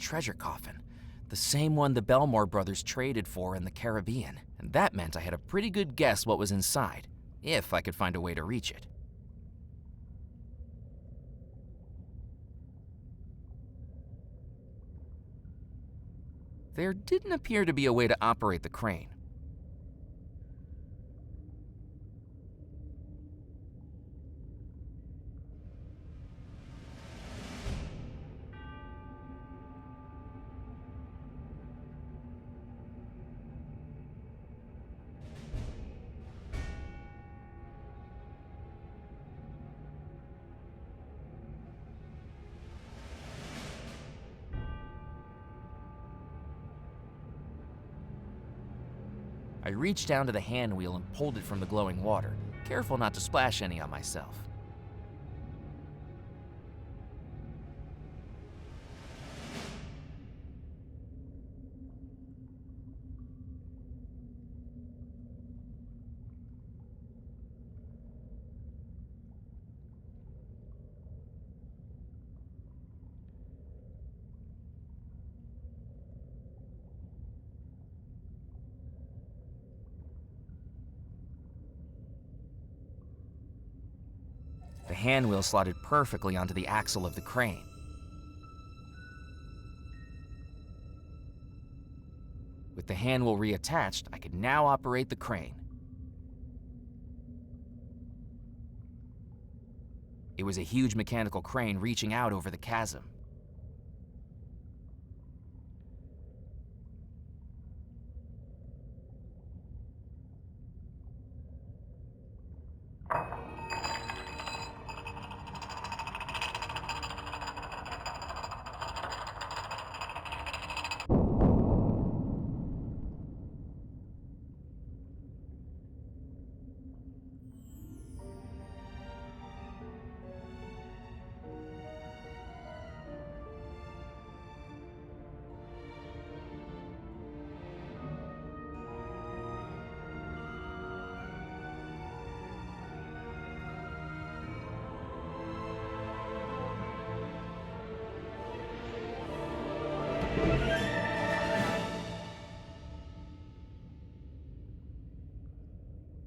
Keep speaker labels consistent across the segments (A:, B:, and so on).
A: treasure coffin, the same one the Belmore brothers traded for in the Caribbean, and that meant I had a pretty good guess what was inside, if I could find a way to reach it. There didn't appear to be a way to operate the crane. I reached down to the hand wheel and pulled it from the glowing water, careful not to splash any on myself. The hand wheel slotted perfectly onto the axle of the crane. With the hand wheel reattached, I could now operate the crane. It was a huge mechanical crane reaching out over the chasm.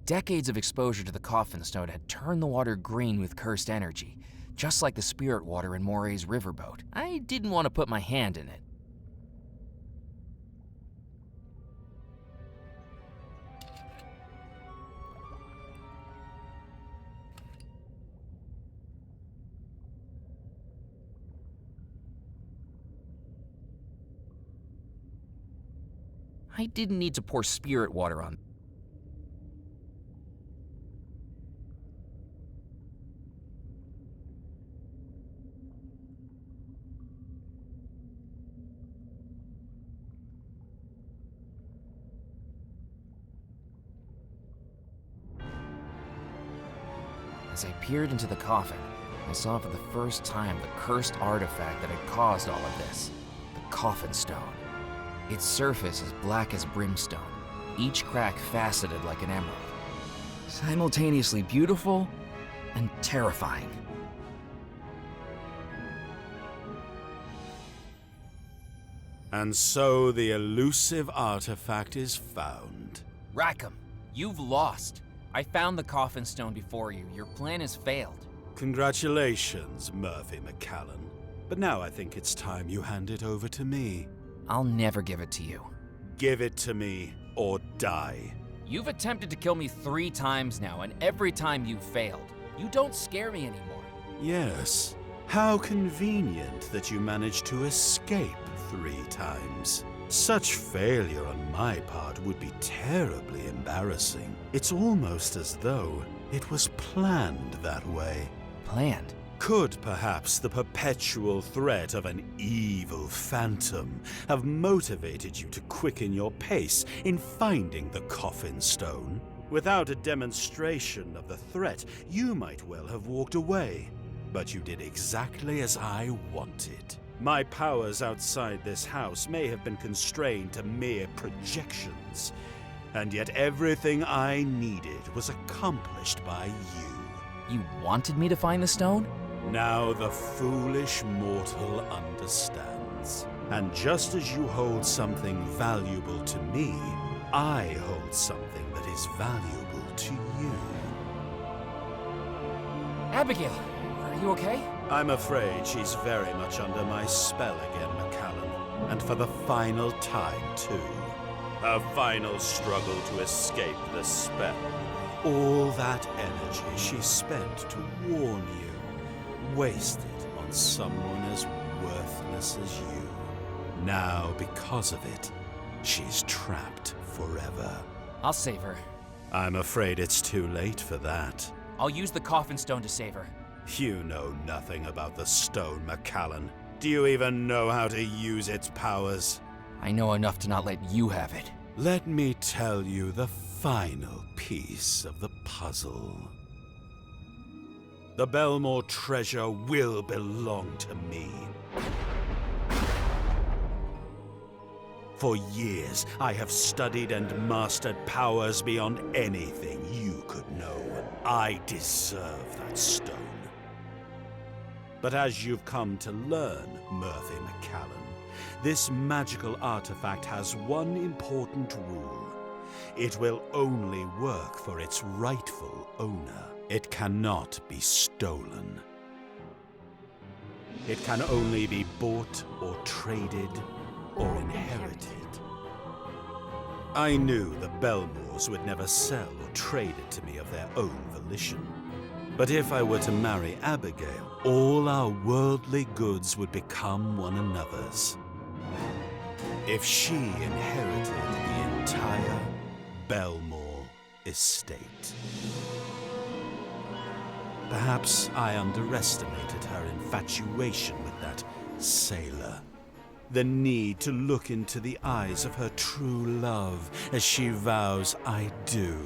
A: Decades of exposure to the coffin stone had turned the water green with cursed energy, just like the spirit water in Moray's riverboat. I didn't want to put my hand in it. I didn't need to pour spirit water on. As I peered into the coffin, I saw for the first time the cursed artifact that had caused all of this, the coffin stone. Its surface is black as brimstone, each crack faceted like an emerald. Simultaneously beautiful and terrifying.
B: And so the elusive artifact is found.
A: Rackham, you've lost. I found the coffin stone before you. Your plan has failed.
B: Congratulations, Murphy McCallan. But now I think it's time you hand it over to me.
A: I'll never give it to you.
B: Give it to me or die.
A: You've attempted to kill me 3 times now, and every time you've failed. You don't scare me anymore.
B: Yes. How convenient that you managed to escape 3 times. Such failure on my part would be terribly embarrassing. It's almost as though it was planned that way.
A: Planned?
B: Could perhaps the perpetual threat of an evil phantom have motivated you to quicken your pace in finding the coffin stone? Without a demonstration of the threat, you might well have walked away. But you did exactly as I wanted. My powers outside this house may have been constrained to mere projections, and yet everything I needed was accomplished by you.
A: You wanted me to find the stone?
B: Now the foolish mortal understands. And just as you hold something valuable to me, I hold something that is valuable to you.
A: Abigail, are you okay?
B: I'm afraid she's very much under my spell again, McCallan. And for the final time, too. Her final struggle to escape the spell. All that energy she spent to warn you, wasted on someone as worthless as you. Now, because of it, she's trapped forever.
A: I'll save her.
B: I'm afraid it's too late for that.
A: I'll use the coffin stone to save her.
B: You know nothing about the stone, McCallan. Do you even know how to use its powers?
A: I know enough to not let you have it.
B: Let me tell you the final piece of the puzzle. The Belmore treasure will belong to me. For years, I have studied and mastered powers beyond anything you could know. I deserve that stone. But as you've come to learn, Murphy McCallan, this magical artifact has one important rule. It will only work for its rightful owner. It cannot be stolen. It can only be bought or traded or inherited. I knew the Belmores would never sell or trade it to me of their own volition. But if I were to marry Abigail, all our worldly goods would become one another's. If she inherited the entire Belmore estate. Perhaps I underestimated her infatuation with that sailor. The need to look into the eyes of her true love as she vows I do.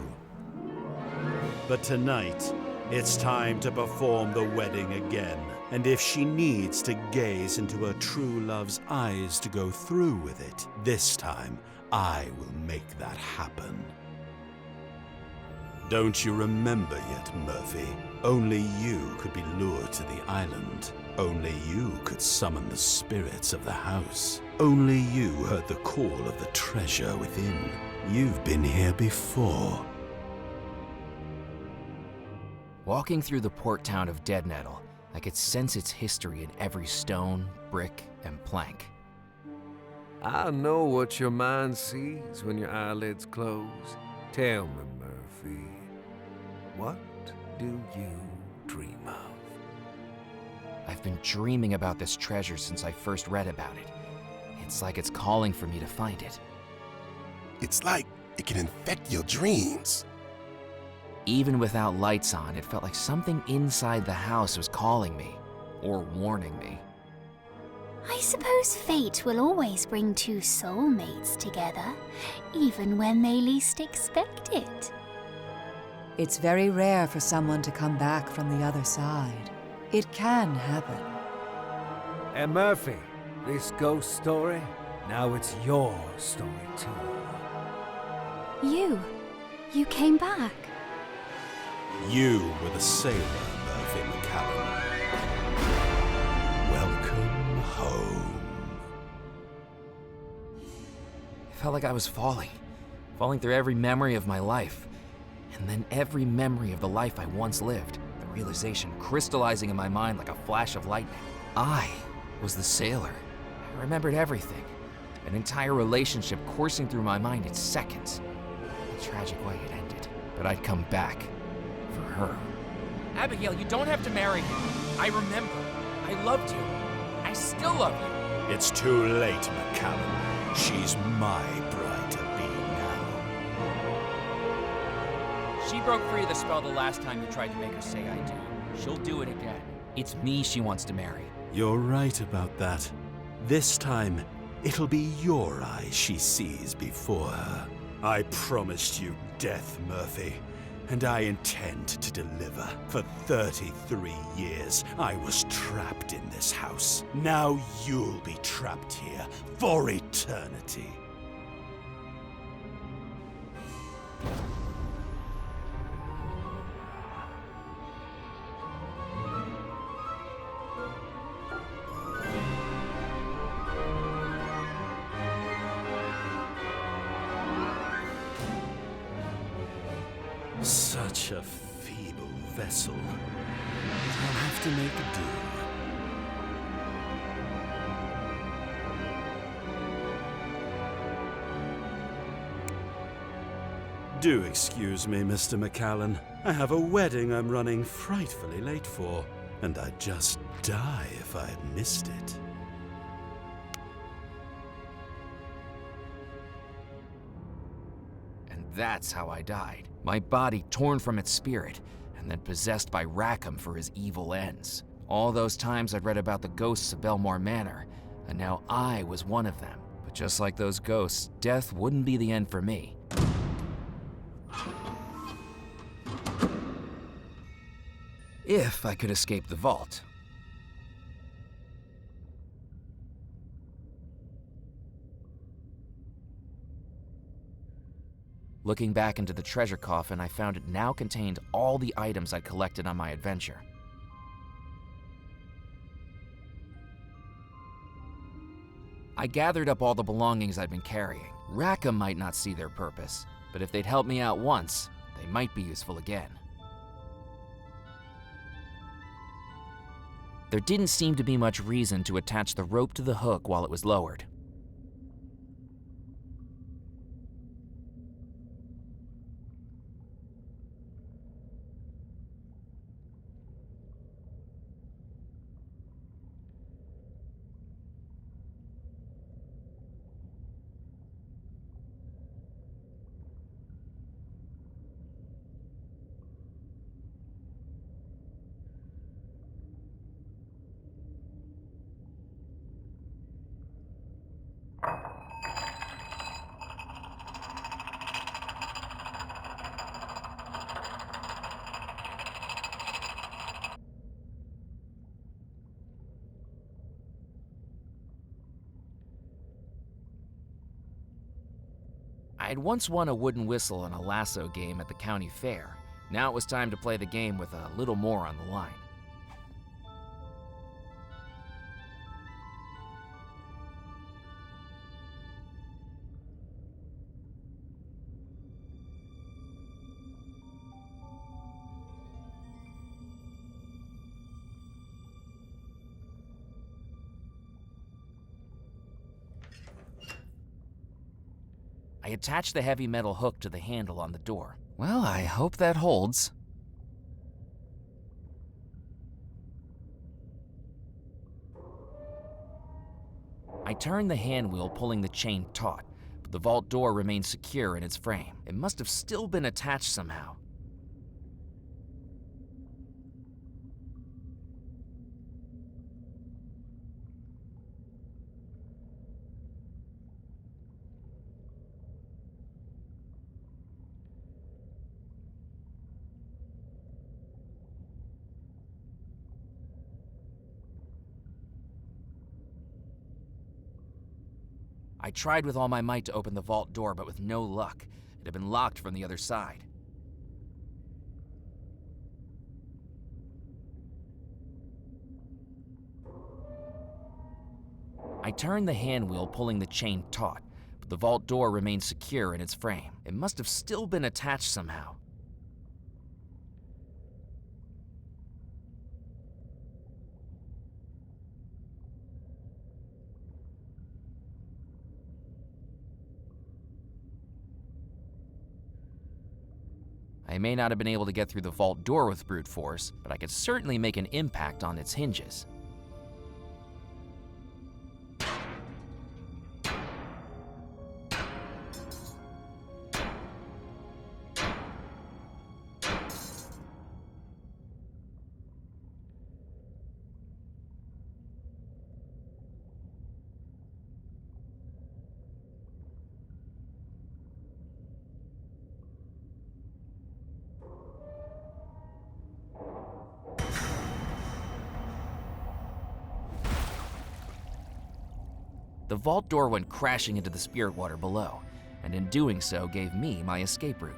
B: But tonight, it's time to perform the wedding again. And if she needs to gaze into her true love's eyes to go through with it, this time I will make that happen. Don't you remember yet, Murphy? Only you could be lured to the island. Only you could summon the spirits of the house. Only you heard the call of the treasure within. You've been here before.
A: Walking through the port town of Deadnettle, I could sense its history in every stone, brick, and plank.
C: I know what your mind sees when your eyelids close. Tell me, Murphy, what do you dream of?
A: I've been dreaming about this treasure since I first read about it. It's like it's calling for me to find it.
D: It's like it can infect your dreams.
A: Even without lights on, it felt like something inside the house was calling me, or warning me.
E: I suppose fate will always bring two soulmates together, even when they least expect it.
F: It's very rare for someone to come back from the other side. It can happen.
C: And Murphy, this ghost story, now it's your story too.
E: You came back.
B: You were the sailor, Murphy McCallan. Welcome home.
A: It felt like I was falling through every memory of my life, and then every memory of the life I once lived, the realization crystallizing in my mind like a flash of lightning. I was the sailor. I remembered everything, an entire relationship coursing through my mind in seconds. The tragic way it ended, but I'd come back for her. Abigail, you don't have to marry me. I remember. I loved you. I still love you.
B: It's too late, McCallan. She's my bride-to-be now.
A: She broke free of the spell the last time you tried to make her say I do. She'll do it again. It's me she wants to marry.
B: You're right about that. This time, it'll be your eyes she sees before her. I promised you death, Murphy, and I intend to deliver. For 33 years, I was trapped in this house. Now you'll be trapped here for eternity. Such a feeble vessel. I'll have to make do. Do excuse me, Mr. McCallan. I have a wedding I'm running frightfully late for, and I'd just die if I had missed it.
A: And that's how I died. My body torn from its spirit, and then possessed by Rackham for his evil ends. All those times I'd read about the ghosts of Belmore Manor, and now I was one of them. But just like those ghosts, death wouldn't be the end for me. If I could escape the vault. Looking back into the treasure coffin, I found it now contained all the items I'd collected on my adventure. I gathered up all the belongings I'd been carrying. Rackham might not see their purpose, but if they'd helped me out once, they might be useful again. There didn't seem to be much reason to attach the rope to the hook while it was lowered. I'd once won a wooden whistle in a lasso game at the county fair. Now it was time to play the game with a little more on the line. I attached the heavy metal hook to the handle on the door. Well, I hope that holds. I turned the handwheel, pulling the chain taut, but the vault door remained secure in its frame. It must have still been attached somehow. I tried with all my might to open the vault door, but with no luck. It had been locked from the other side. I turned the handwheel, pulling the chain taut, but the vault door remained secure in its frame. It must have still been attached somehow. I may not have been able to get through the vault door with brute force, but I could certainly make an impact on its hinges. The vault door went crashing into the spirit water below, and in doing so gave me my escape route.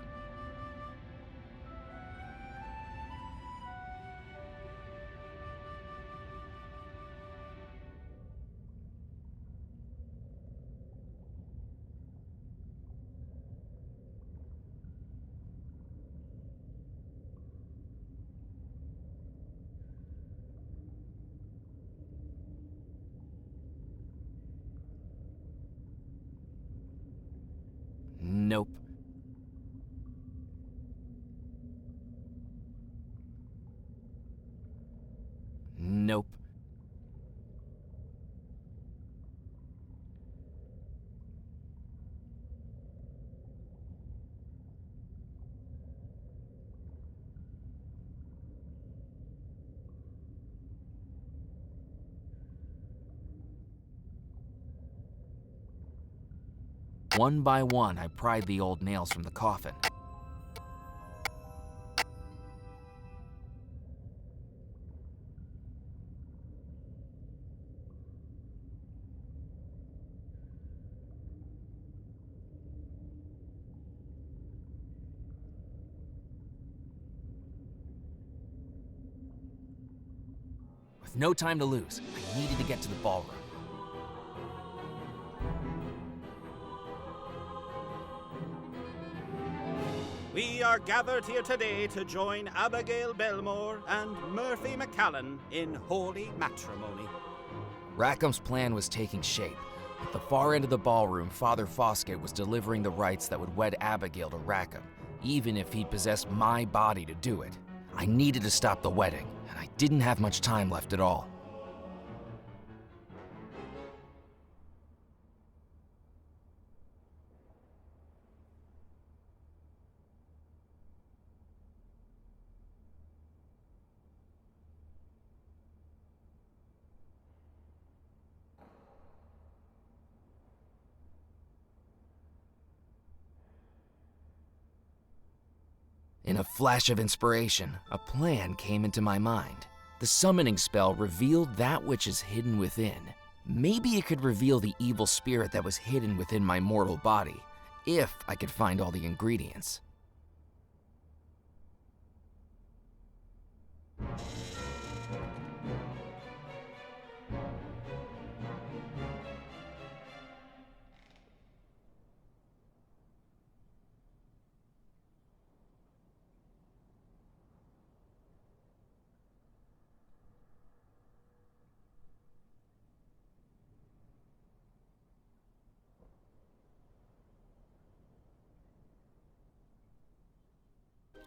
A: Nope. Nope. One by one, I pried the old nails from the coffin. With no time to lose, I needed to get to the ballroom.
B: We are gathered here today to join Abigail Belmore and Murphy McCallan in holy matrimony.
A: Rackham's plan was taking shape. At the far end of the ballroom, Father Foskett was delivering the rites that would wed Abigail to Rackham, even if he'd possessed my body to do it. I needed to stop the wedding, and I didn't have much time left at all. In a flash of inspiration, a plan came into my mind. The summoning spell revealed that which is hidden within. Maybe it could reveal the evil spirit that was hidden within my mortal body, if I could find all the ingredients.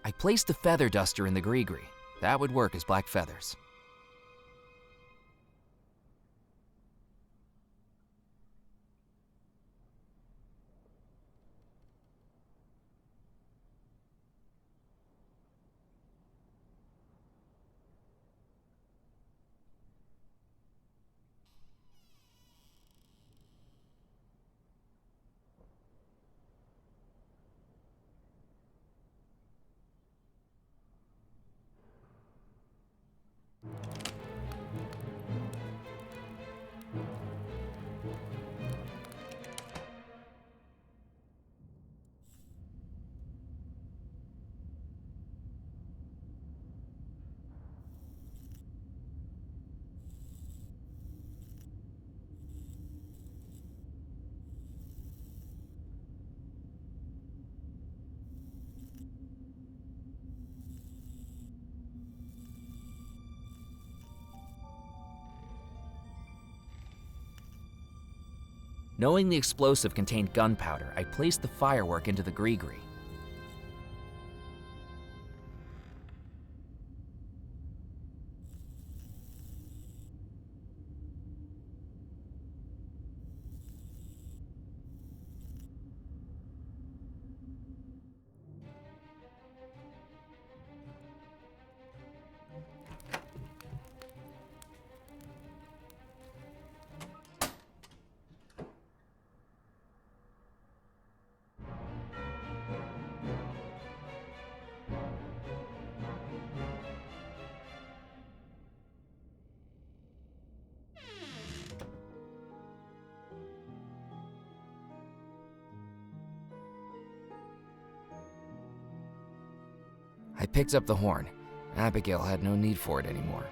A: I placed the feather duster in the gree-gree. That would work as black feathers. Knowing the explosive contained gunpowder, I placed the firework into the gree-gree. I picked up the horn. Abigail had no need for it anymore.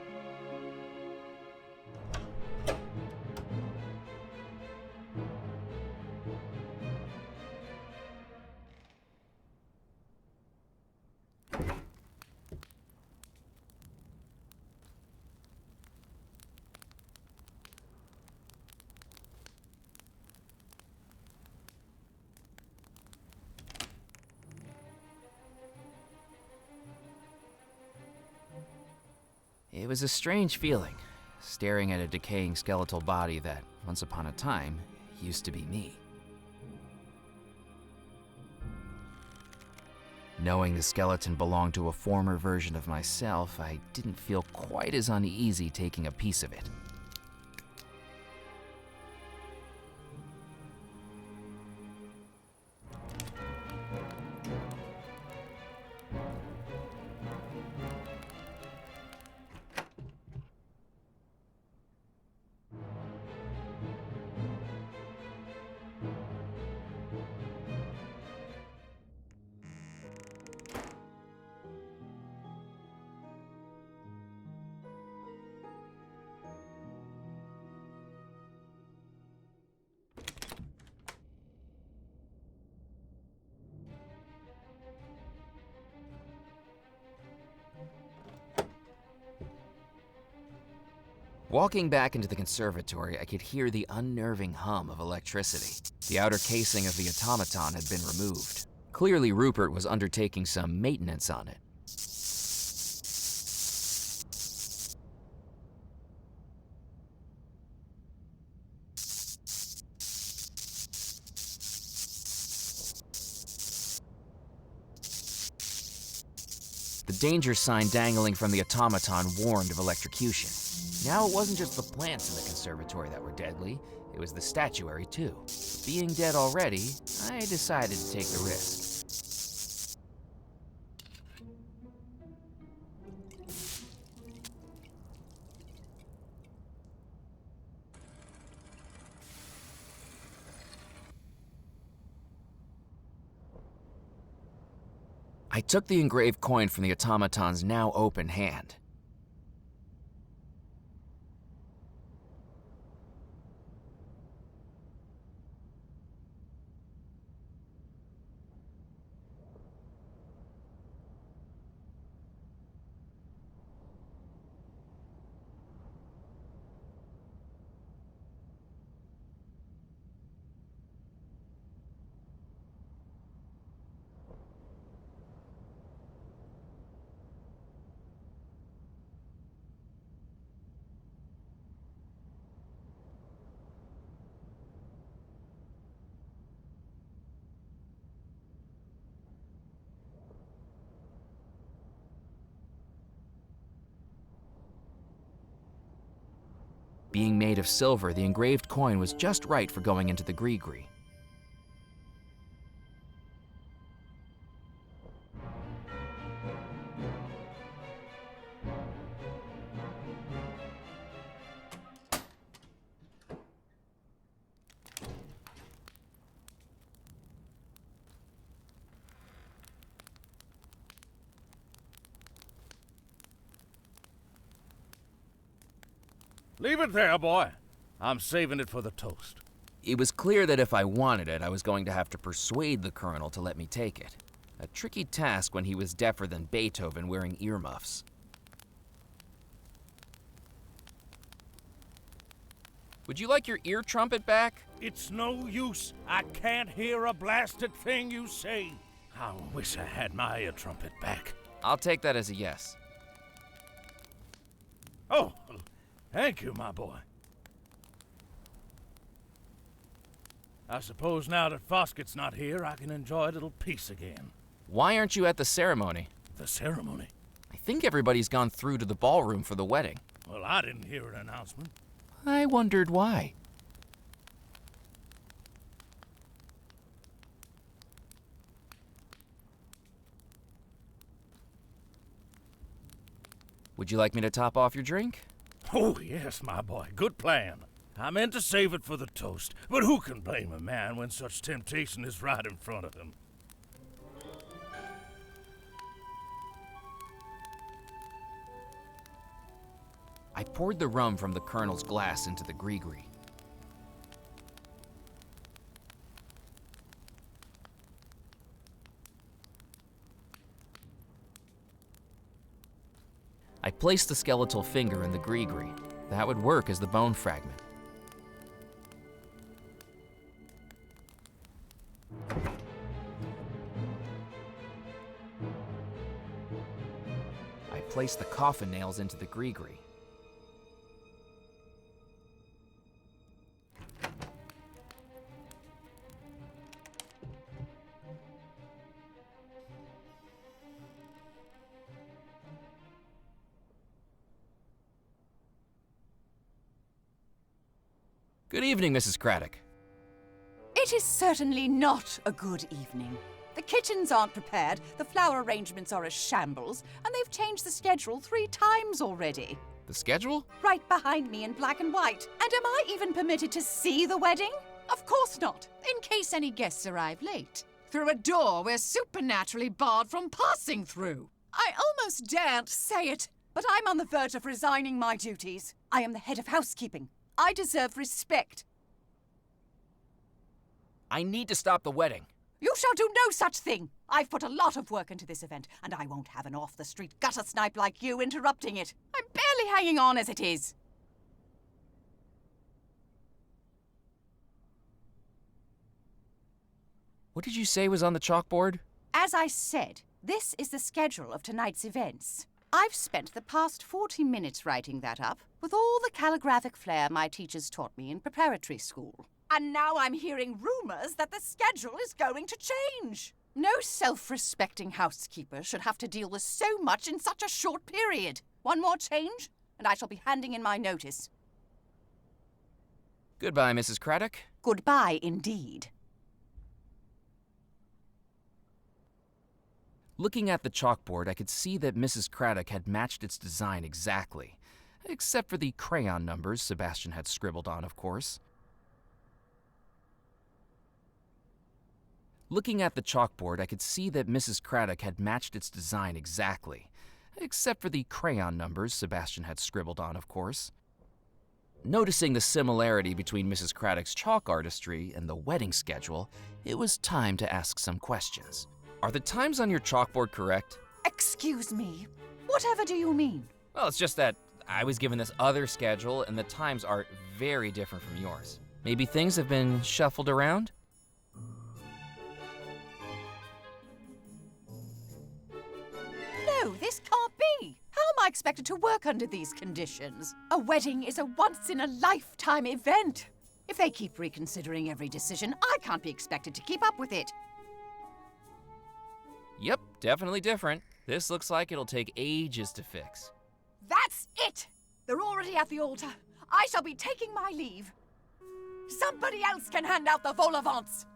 A: It was a strange feeling, staring at a decaying skeletal body that, once upon a time, used to be me. Knowing the skeleton belonged to a former version of myself, I didn't feel quite as uneasy taking a piece of it. Walking back into the conservatory, I could hear the unnerving hum of electricity. The outer casing of the automaton had been removed. Clearly, Rupert was undertaking some maintenance on it. The danger sign dangling from the automaton warned of electrocution. Now it wasn't just the plants in the conservatory that were deadly, it was the statuary too. Being dead already, I decided to take the risk. I took the engraved coin from the automaton's now open hand. Being made of silver, the engraved coin was just right for going into the gree-gree.
G: Leave it there, boy. I'm saving it for the toast.
A: It was clear that if I wanted it, I was going to have to persuade the colonel to let me take it. A tricky task when he was deafer than Beethoven wearing earmuffs. Would you like your ear trumpet back?
G: It's no use. I can't hear a blasted thing you say. I wish I had my ear trumpet back.
A: I'll take that as a yes.
G: Oh, thank you, my boy. I suppose now that Foskett's not here, I can enjoy a little peace again.
A: Why aren't you at the ceremony?
G: The ceremony?
A: I think everybody's gone through to the ballroom for the wedding.
G: Well, I didn't hear an announcement.
A: I wondered why. Would you like me to top off your drink?
G: Oh, yes, my boy. Good plan. I meant to save it for the toast, but who can blame a man when such temptation is right in front of him?
A: I poured the rum from the colonel's glass into the gree-gree. I placed the skeletal finger in the gree-gree. That would work as the bone fragment. I placed the coffin nails into the gree-gree. Good evening, Mrs. Craddock.
H: It is certainly not a good evening. The kitchens aren't prepared, the flower arrangements are a shambles, and they've changed the schedule 3 times already.
A: The schedule?
H: Right behind me in black and white. And am I even permitted to see the wedding? Of course not.
I: In case any guests arrive late. Through a door we're supernaturally barred from passing through. I almost daren't say it.
H: But I'm on the verge of resigning my duties. I am the head of housekeeping. I deserve respect.
A: I need to stop the wedding.
H: You shall do no such thing. I've put a lot of work into this event, and I won't have an off-the-street gutter snipe like you interrupting it. I'm barely hanging on as it is.
A: What did you say was on the chalkboard?
H: As I said, this is the schedule of tonight's events. I've spent the past 40 minutes writing that up, with all the calligraphic flair my teachers taught me in preparatory school. And now I'm hearing rumors that the schedule is going to change. No self-respecting housekeeper should have to deal with so much in such a short period. One more change, and I shall be handing in my notice.
A: Goodbye, Mrs. Craddock.
H: Goodbye, indeed.
A: Looking at the chalkboard, I could see that Mrs. Craddock had matched its design exactly. Except for the crayon numbers Sebastian had scribbled on, of course. Looking at the chalkboard, I could see that Mrs. Craddock had matched its design exactly. Except for the crayon numbers Sebastian had scribbled on, of course. Noticing the similarity between Mrs. Craddock's chalk artistry and the wedding schedule, it was time to ask some questions. Are the times on your chalkboard correct?
H: Excuse me. Whatever do you mean?
A: Well, it's just that I was given this other schedule and the times are very different from yours. Maybe things have been shuffled around?
H: No, this can't be. How am I expected to work under these conditions? A wedding is a once-in-a-lifetime event. If they keep reconsidering every decision, I can't be expected to keep up with it.
A: Yep, definitely different. This looks like it'll take ages to fix.
H: That's it! They're already at the altar. I shall be taking my leave. Somebody else can hand out the vol-au-vents.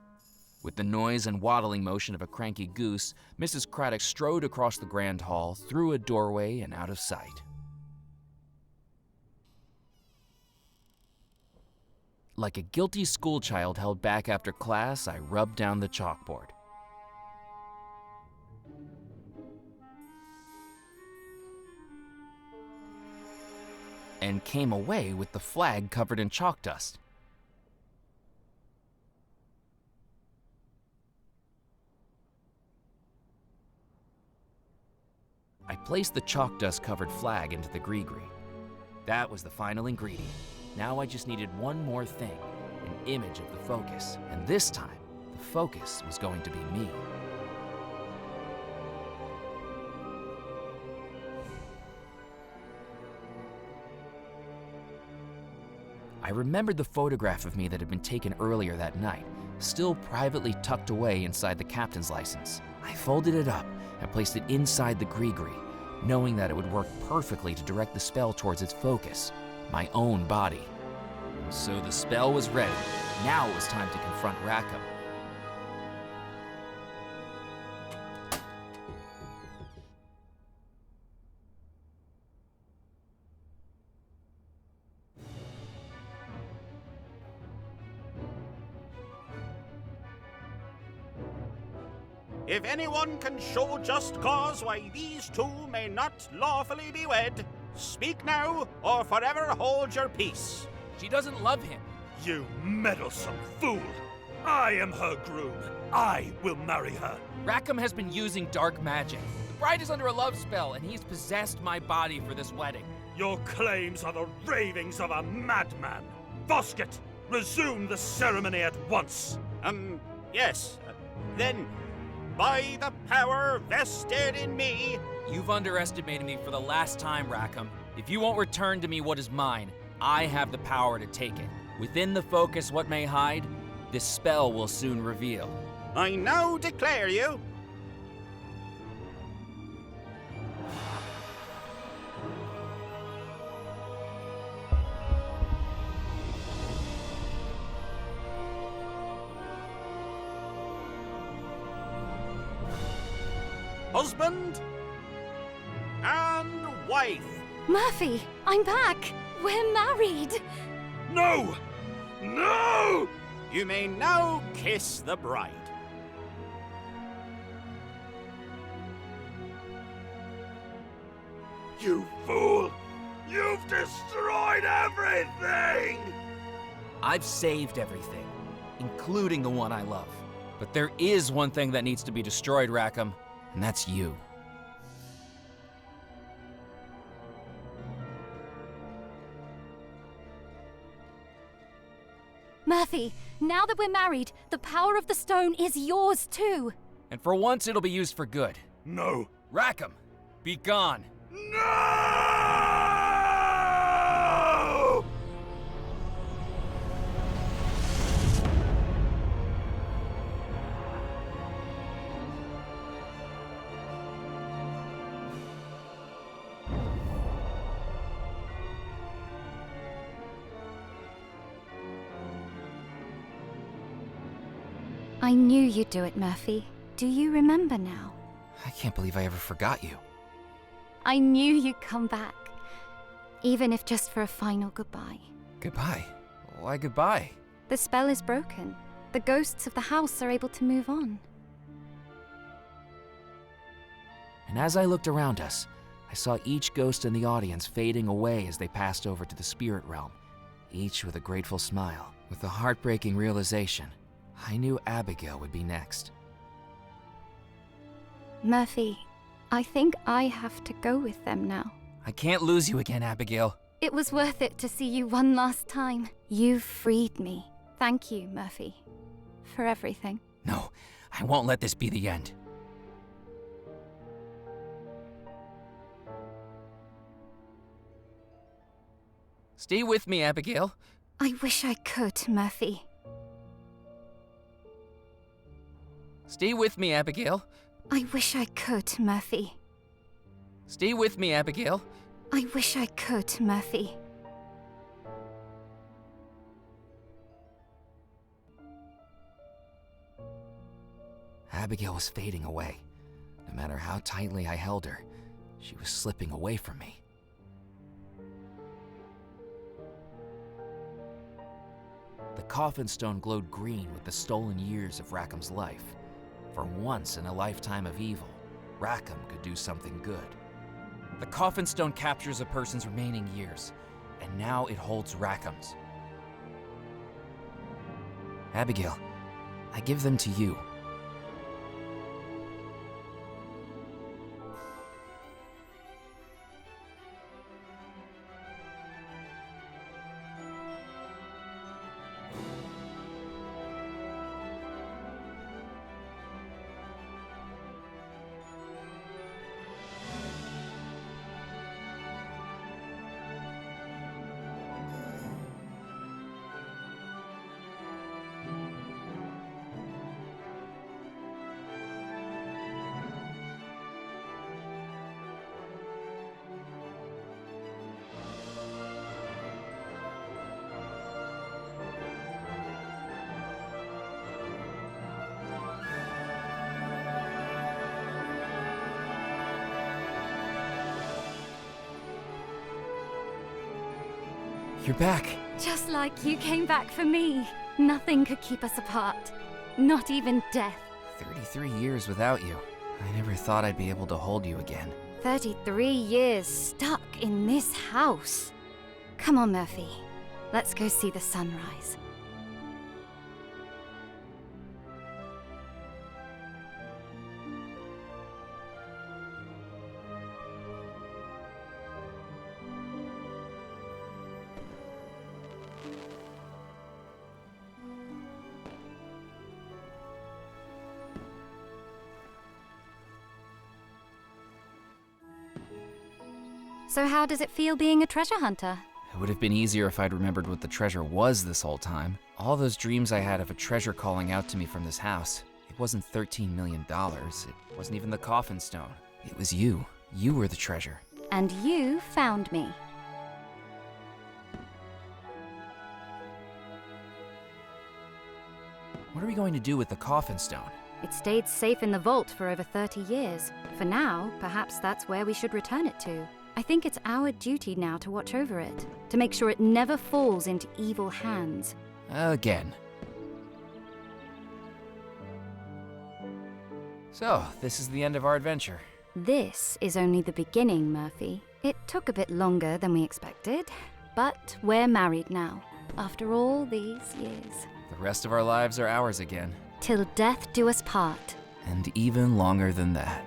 A: With the noise and waddling motion of a cranky goose, Mrs. Craddock strode across the grand hall, through a doorway, and out of sight. Like a guilty schoolchild held back after class, I rubbed down the chalkboard. And came away with the flag covered in chalk dust. I placed the chalk dust covered flag into the gree-gree. That was the final ingredient. Now I just needed one more thing, an image of the focus. And this time, the focus was going to be me. I remembered the photograph of me that had been taken earlier that night, still privately tucked away inside the captain's license. I folded it up and placed it inside the gree-gree, knowing that it would work perfectly to direct the spell towards its focus, my own body. So the spell was ready. Now it was time to confront Rackham.
B: If anyone can show just cause why these two may not lawfully be wed, speak now or forever hold your peace.
A: She doesn't love him.
G: You meddlesome fool! I am her groom. I will marry her.
A: Rackham has been using dark magic. The bride is under a love spell, and he's possessed my body for this wedding.
G: Your claims are the ravings of a madman. Vosket, resume the ceremony at once.
B: Yes. Then, by the power vested in me,
A: You've underestimated me for the last time, Rackham. If you won't return to me what is mine, I have the power to take it. Within the focus what may hide, this spell will soon reveal.
B: I now declare you husband and wife.
E: Murphy, I'm back. We're married.
B: No! No! You may now kiss the bride. You fool! You've destroyed everything!
A: I've saved everything, including the one I love. But there is one thing that needs to be destroyed, Rackham, and that's you.
E: Murphy, now that we're married, the power of the stone is yours too.
A: And for once, it'll be used for good.
B: No!
A: Rackham, be gone.
B: No!
E: I knew you'd do it, Murphy. Do you remember now?
A: I can't believe I ever forgot you.
E: I knew you'd come back, even if just for a final goodbye.
A: Goodbye? Why goodbye?
E: The spell is broken. The ghosts of the house are able to move on.
A: And as I looked around us, I saw each ghost in the audience fading away as they passed over to the spirit realm, each with a grateful smile. With the heartbreaking realization, I knew Abigail would be next.
E: Murphy, I think I have to go with them now.
A: I can't lose you again, Abigail.
E: It was worth it to see you one last time. You've freed me. Thank you, Murphy, for everything.
A: No, I won't let this be the end. Stay with me, Abigail.
E: I wish I could, Murphy.
A: Stay with me, Abigail.
E: I wish I could, Murphy.
A: Stay with me, Abigail.
E: I wish I could, Murphy.
A: Abigail was fading away. No matter how tightly I held her, she was slipping away from me. The coffin stone glowed green with the stolen years of Rackham's life. For once in a lifetime of evil, Rackham could do something good. The coffin stone captures a person's remaining years, and now it holds Rackham's. Abigail, I give them to you. You're back.
E: Just like you came back for me. Nothing could keep us apart. Not even death.
A: 33 years without you. I never thought I'd be able to hold you again.
E: 33 years stuck in this house. Come on, Murphy. Let's go see the sunrise.
J: So how does it feel being a treasure hunter?
A: It would have been easier if I'd remembered what the treasure was this whole time. All those dreams I had of a treasure calling out to me from this house. It wasn't $13 million. It wasn't even the coffin stone. It was you. You were the treasure.
J: And you found me.
A: What are we going to do with the coffin stone?
J: It stayed safe in the vault for over 30 years. For now, perhaps that's where we should return it to. I think it's our duty now to watch over it, to make sure it never falls into evil hands.
A: Again. So, this is the end of our adventure.
J: This is only the beginning, Murphy. It took a bit longer than we expected, but we're married now, after all these years.
A: The rest of our lives are ours again.
J: Till death do us part.
A: And even longer than that.